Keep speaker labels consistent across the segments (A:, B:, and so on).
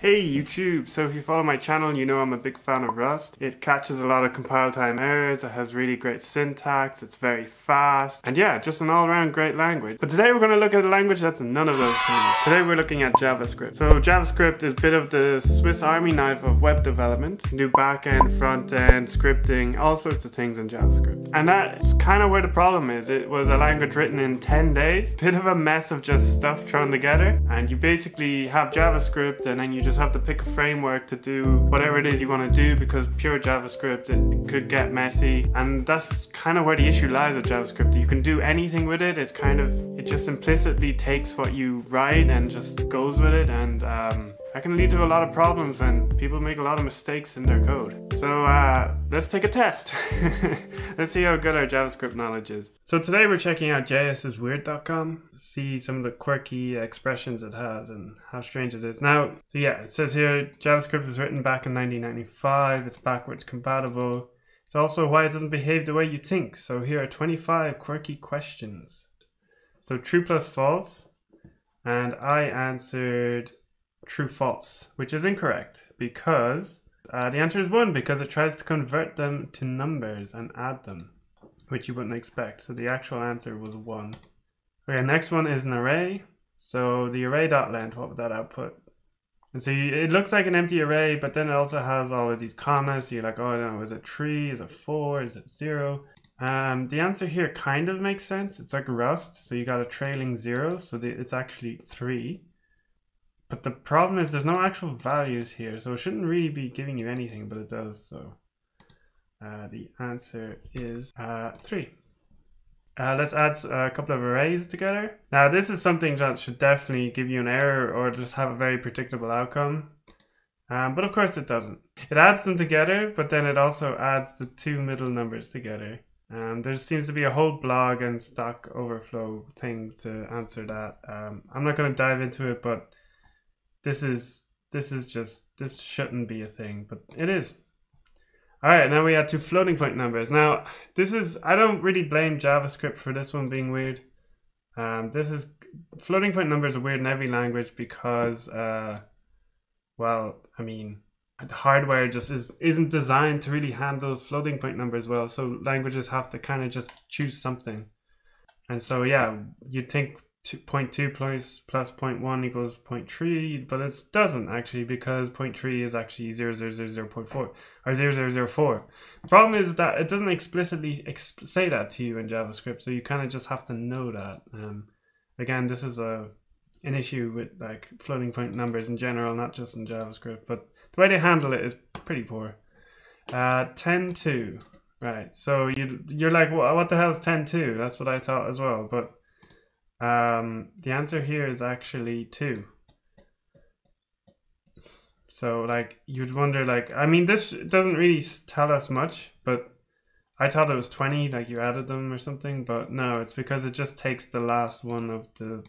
A: Hey YouTube, so if you follow my channel you know I'm a big fan of Rust. It catches a lot of compile time errors, it has really great syntax, it's very fast, and yeah, just an all-around great language. But today we're going to look at a language that's none of those things. Today we're looking at JavaScript. So JavaScript is a bit of the Swiss Army knife of web development. You can do back-end, front-end, scripting, all sorts of things in JavaScript. And that's kind of where the problem is. It was a language written in 10 days, bit of a mess of just stuff thrown together, and you basically have JavaScript and then you just have to pick a framework to do whatever it is you want to do, because pure JavaScript, it could get messy, and that's kind of where the issue lies with JavaScript. You can do anything with it. It's kind of, it just implicitly takes what you write and just goes with it, and that can lead to a lot of problems when people make a lot of mistakes in their code. So let's take a test. Let's see how good our JavaScript knowledge is. So today we're checking out jsisweird.com, see some of the quirky expressions it has and how strange it is. Now, so yeah, it says here JavaScript was written back in 1995, it's backwards compatible. It's also why it doesn't behave the way you think. So here are 25 quirky questions. So true plus false, and I answered true false, which is incorrect because the answer is 1, because it tries to convert them to numbers and add them, which you wouldn't expect. So the actual answer was 1. Okay, next one is an array. So the array.length, what would that output? And so it looks like an empty array, but then it also has all of these commas. So you're like, oh, I don't know, is it 3? Is it 4? Is it 0? The answer here kind of makes sense. It's like Rust, so you got a trailing 0, so it's actually 3. But the problem is there's no actual values here, so it shouldn't really be giving you anything, but it does. So the answer is 3. Let's add a couple of arrays together. Now this is something that should definitely give you an error or just have a very predictable outcome. But of course it doesn't. It adds them together, but then it also adds the 2 middle numbers together. There seems to be a whole blog and Stack Overflow thing to answer that. I'm not going to dive into it, but this shouldn't be a thing, but it is. All right, now we add 2 floating point numbers. Now, I don't really blame JavaScript for this one being weird. Floating point numbers are weird in every language because, well, I mean, the hardware just isn't designed to really handle floating point numbers well, so languages have to kind of just choose something. And so, yeah, you'd think 0.2 plus 0.1 equals 0.3, but it doesn't actually, because 0.3 is actually 0.4 or 0.004. The problem is that it doesn't explicitly say that to you in JavaScript, so you kind of just have to know that. Again, this is an issue with like floating point numbers in general, not just in JavaScript, but the way they handle it is pretty poor. 10.2, right? So you're like, well, what the hell is 10.2? That's what I thought as well, but the answer here is actually 2. So like you'd wonder, like, I mean, this doesn't really tell us much, but I thought it was 20, like you added them or something, but no, it's because it just takes the last one of the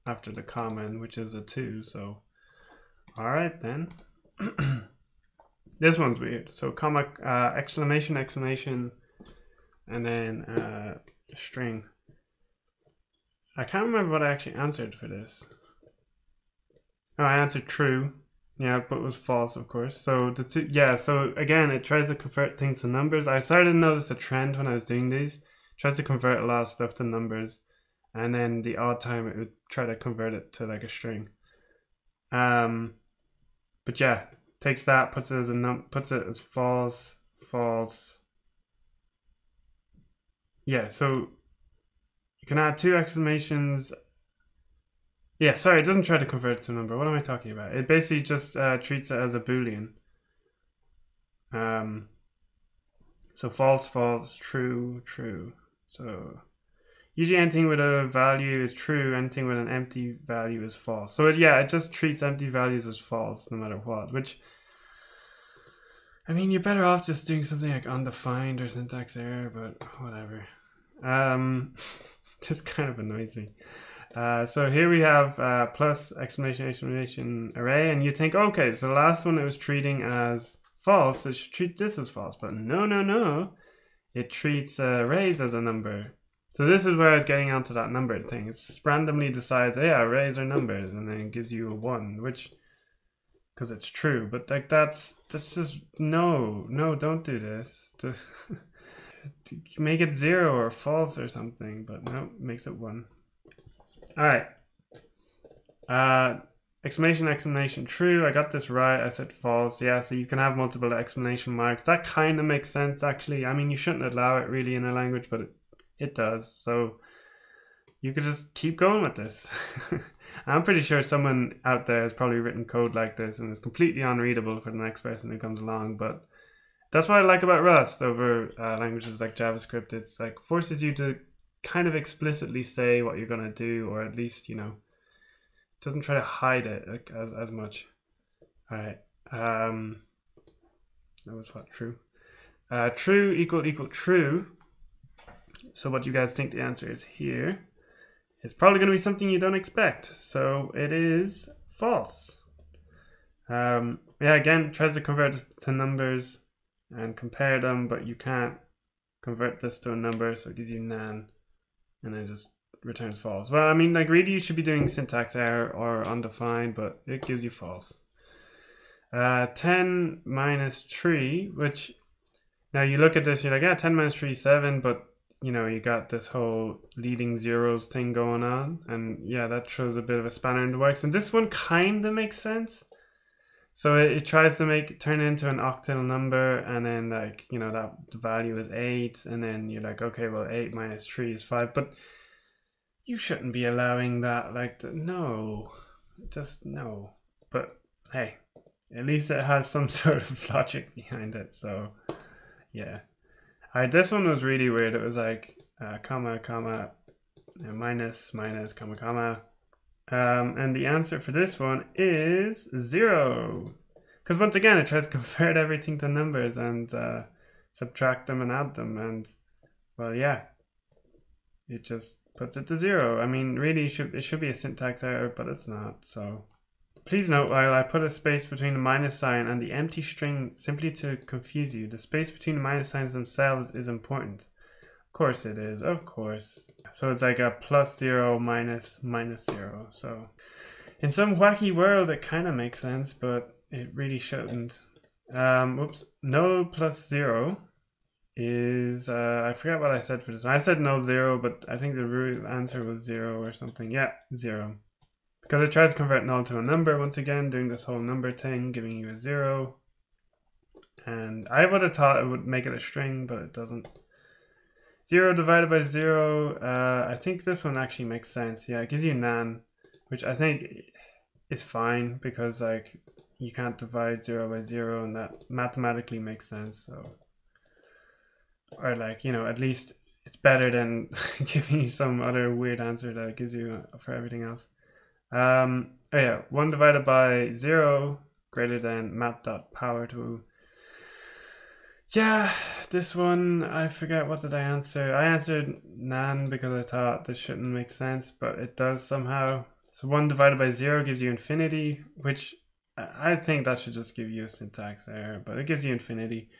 A: after the comment, which is a 2. So all right then. This one's weird. So comma, exclamation, and then string. I can't remember what I actually answered for this. Oh, I answered true. Yeah, but it was false, of course. So so again, it tries to convert things to numbers. I started to notice a trend when I was doing these. It tries to convert a lot of stuff to numbers, and then the odd time it would try to convert it to like a string. But yeah, takes that, puts it as false. Yeah, so you can add 2 exclamations. Yeah, sorry, it doesn't try to convert it to a number. What am I talking about? It basically just treats it as a Boolean. So false, true. So usually anything with a value is true, anything with an empty value is false. So it just treats empty values as false no matter what, which, I mean, you're better off just doing something like undefined or syntax error, but whatever. This kind of annoys me. So here we have plus exclamation array, and you think, okay, so the last one it was treating as false, it should treat this as false, but no, it treats arrays as a number. So this is where I was getting onto that number thing. It randomly decides, yeah, arrays are numbers, and then it gives you a 1, which because it's true. But like that's just no, don't do this. Make it 0 or false or something, but no, makes it 1. All right. Exclamation true. I got this right. I said false. Yeah, so you can have multiple exclamation marks. That kind of makes sense, actually. I mean, you shouldn't allow it really in a language, but it does. So you could just keep going with this. I'm pretty sure someone out there has probably written code like this and it's completely unreadable for the next person who comes along, but that's what I like about Rust over languages like JavaScript. It's like forces you to kind of explicitly say what you're going to do, or at least, you know, doesn't try to hide it like, as much. All right. That was what? True. True equal true. So what you guys think the answer is here is probably going to be something you don't expect. So it is false. Yeah, again, tries to convert it to numbers and compare them, but you can't convert this to a number, so it gives you nan, and then just returns false. Well, I mean, like really you should be doing syntax error or undefined, but it gives you false. 10 minus 3, which now you look at this, you're like, yeah, 10 minus 3 is 7, but you know, you got this whole leading zeros thing going on, and yeah, that throws a bit of a spanner in the works. And this one kind of makes sense. So it tries to turn it into an octal number, and then like, you know, that the value is 8, and then you're like, okay, well 8 minus 3 is 5, but you shouldn't be allowing that, like, no, just no. But hey, at least it has some sort of logic behind it, so yeah. All right, this one was really weird. It was like comma, comma, minus, minus, comma, comma. And the answer for this one is 0. Because once again, it tries to convert everything to numbers and subtract them and add them. And, well, yeah, it just puts it to 0. I mean, really, it should be a syntax error, but it's not. So please note, while I put a space between the minus sign and the empty string simply to confuse you, the space between the minus signs themselves is important. Of course it is, of course. So it's like a +0 minus 0. So in some wacky world, it kind of makes sense, but it really shouldn't. Oops, null plus 0 is, I forgot what I said for this one. I said null 0, but I think the real answer was 0 or something. Yeah, 0. Because it tries to convert null to a number once again, doing this whole number thing, giving you a 0. And I would have thought it would make it a string, but it doesn't. 0 divided by 0, I think this one actually makes sense. Yeah, it gives you nan, which I think is fine because like you can't divide 0 by 0, and that mathematically makes sense. So, or like, you know, at least it's better than giving you some other weird answer that it gives you for everything else. Oh yeah, 1 divided by 0 greater than mat.power2. Yeah, this one, I forget, what did I answer? I answered nan because I thought this shouldn't make sense, but it does somehow. So 1 divided by 0 gives you infinity, which I think that should just give you a syntax error, but it gives you infinity.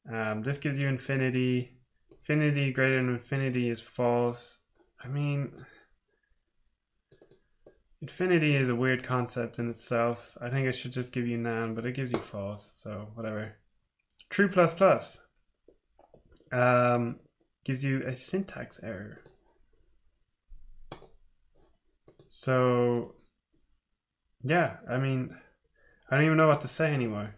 A: This gives you infinity. Infinity greater than infinity is false. I mean, infinity is a weird concept in itself. I think it should just give you nan, but it gives you false, so whatever. True plus plus gives you a syntax error. So yeah, I mean, I don't even know what to say anymore.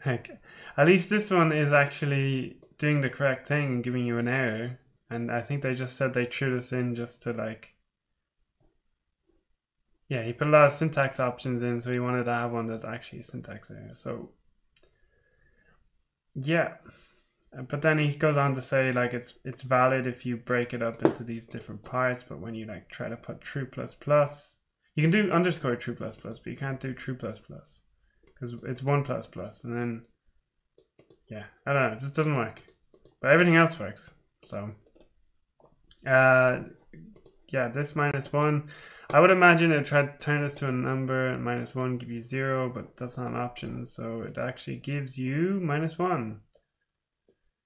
A: Like, at least this one is actually doing the correct thing and giving you an error. And I think they just said they threw this in just to like, yeah, he put a lot of syntax options in, so he wanted to have one that's actually a syntax error. So yeah, but then he goes on to say like it's valid if you break it up into these different parts, but when you like try to put true plus plus, you can do underscore true plus plus, but you can't do true plus plus because it's 1 plus plus, and then yeah, I don't know, it just doesn't work, but everything else works. So yeah, this -1, I would imagine it tried to turn this to a number, and -1 give you 0, but that's not an option, so it actually gives you -1.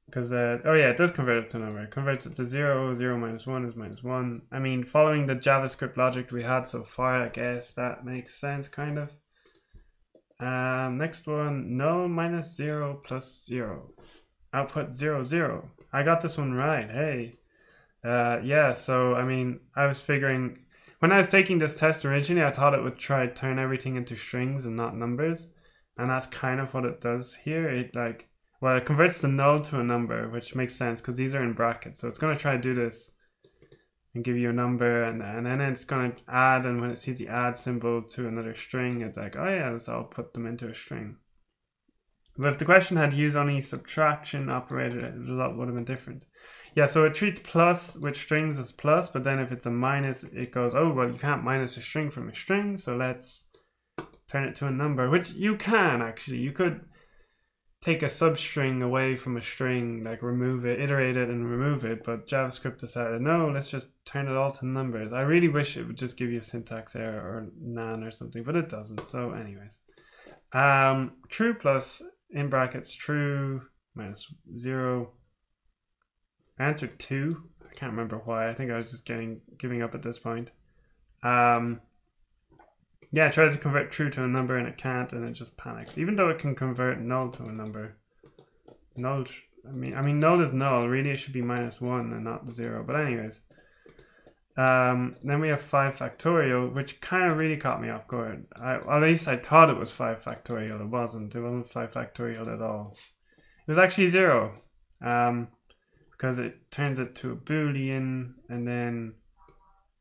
A: Because, oh yeah, it does convert it to a number. It converts it to 0, 0 minus 1 is -1. I mean, following the JavaScript logic we had so far, I guess that makes sense, kind of. Next one, null minus 0 plus 0. Output 0, 0. I got this one right, hey. Yeah, so I mean, I was figuring, when I was taking this test originally, I thought it would try to turn everything into strings and not numbers. And that's kind of what it does here. It like, well, it converts the null to a number, which makes sense because these are in brackets. So it's going to try to do this and give you a number, and then it's going to add, and when it sees the add symbol to another string, it's like, oh yeah, so I'll put them into a string. But if the question had used only subtraction operator, the result would have been different. Yeah, so it treats plus with strings as plus, but then if it's a minus, it goes, oh, well, you can't minus a string from a string, so let's turn it to a number, which you can actually. You could take a substring away from a string, like remove it, iterate it, and remove it, but JavaScript decided, no, let's just turn it all to numbers. I really wish it would just give you a syntax error or nan or something, but it doesn't. So anyways, true plus, in brackets, true minus 0. I answered 2. I can't remember why. I think I was just giving up at this point. Yeah, it tries to convert true to a number and it can't, and it just panics. Even though it can convert null to a number. Null, I mean null is null. Really, it should be minus 1 and not 0. But anyways. Then we have 5 factorial, which kind of really caught me off guard. At least I thought it was 5 factorial. It wasn't. It wasn't 5 factorial at all. It was actually 0. Because it turns it to a boolean, and then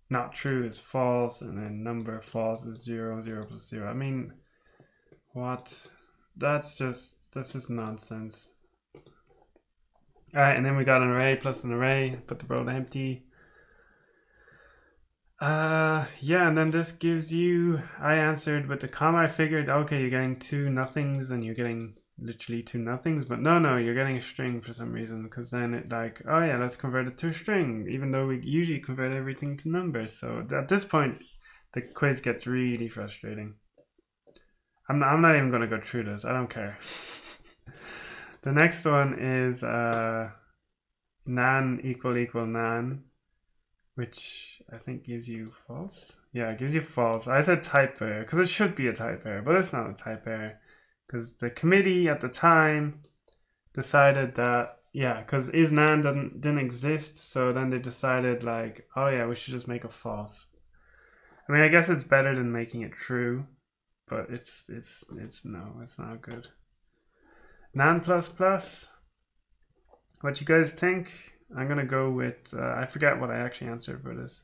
A: not true is false, and then number false is 0, 0 plus 0. I mean, what? That's just nonsense. Alright, and then we got an array plus an array, put the row empty. Yeah, and then this gives you, I answered with the comma. I figured, okay, you're getting 2 nothings and you're getting literally 2 nothings, but no, you're getting a string for some reason, because then it like, oh yeah, let's convert it to a string, even though we usually convert everything to numbers. So at this point, the quiz gets really frustrating. I'm not even going to go through this. I don't care. The next one is nan equal nan, which I think gives you false. Yeah, it gives you false. I said type error because it should be a type error, but it's not a type error because the committee at the time decided that, yeah, because isNan didn't exist, so then they decided like, oh yeah, we should just make a false. I mean, I guess it's better than making it true, but it's not good. Nan plus plus. What you guys think? I'm gonna go with, I forget what I actually answered for this.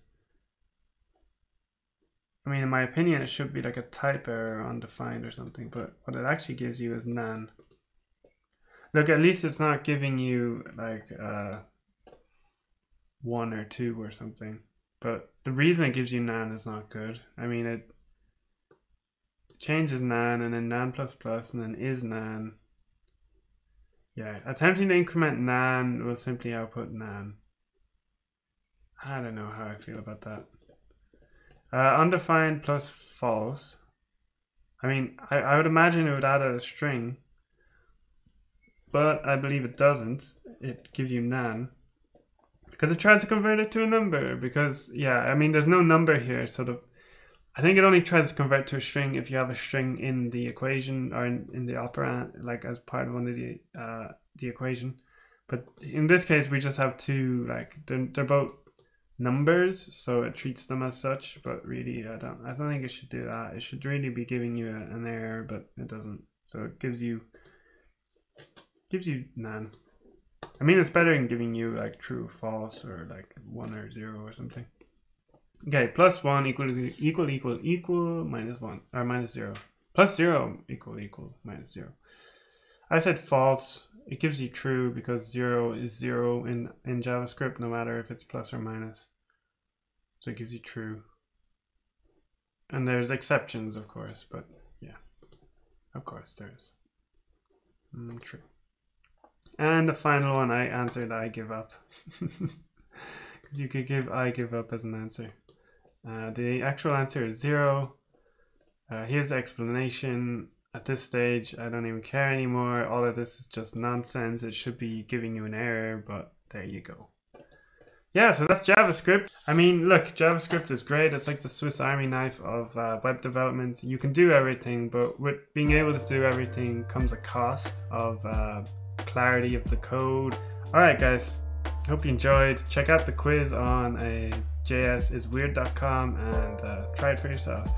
A: I mean, in my opinion, it should be like a type error, undefined or something, but what it actually gives you is nan. Look, at least it's not giving you like 1 or 2 or something. But the reason it gives you nan is not good. I mean, it changes nan and then nan plus plus and then isNan. Yeah, attempting to increment nan will simply output nan. I don't know how I feel about that. Undefined plus false. I mean, I would imagine it would add a string, but I believe it doesn't. It gives you nan because it tries to convert it to a number. Because yeah, I mean, there's no number here, so I think it only tries to convert to a string if you have a string in the equation or in the operand, like as part of one of the equation. But in this case, we just have 2, like they're both numbers, so it treats them as such. But really, I don't think it should do that. It should really be giving you an error, but it doesn't. So it gives you nan. I mean, it's better than giving you like true, false, or like 1 or 0 or something. Okay, plus 1 equal minus 1 or minus 0. Plus 0 equal minus 0. I said false. It gives you true because 0 is 0 in JavaScript, no matter if it's plus or minus. So it gives you true. And there's exceptions, of course, but yeah, of course there is. True. And the final one, I answered I give up. Because you could give I give up as an answer. The actual answer is 0. Here's the explanation. At this stage, I don't even care anymore. All of this is just nonsense. It should be giving you an error, but there you go. yeah, so that's JavaScript. I mean, look, JavaScript is great. It's like the Swiss Army knife of web development. You can do everything, but with being able to do everything comes a cost of clarity of the code. All right, guys, hope you enjoyed. Check out the quiz on jsisweird.com and try it for yourself.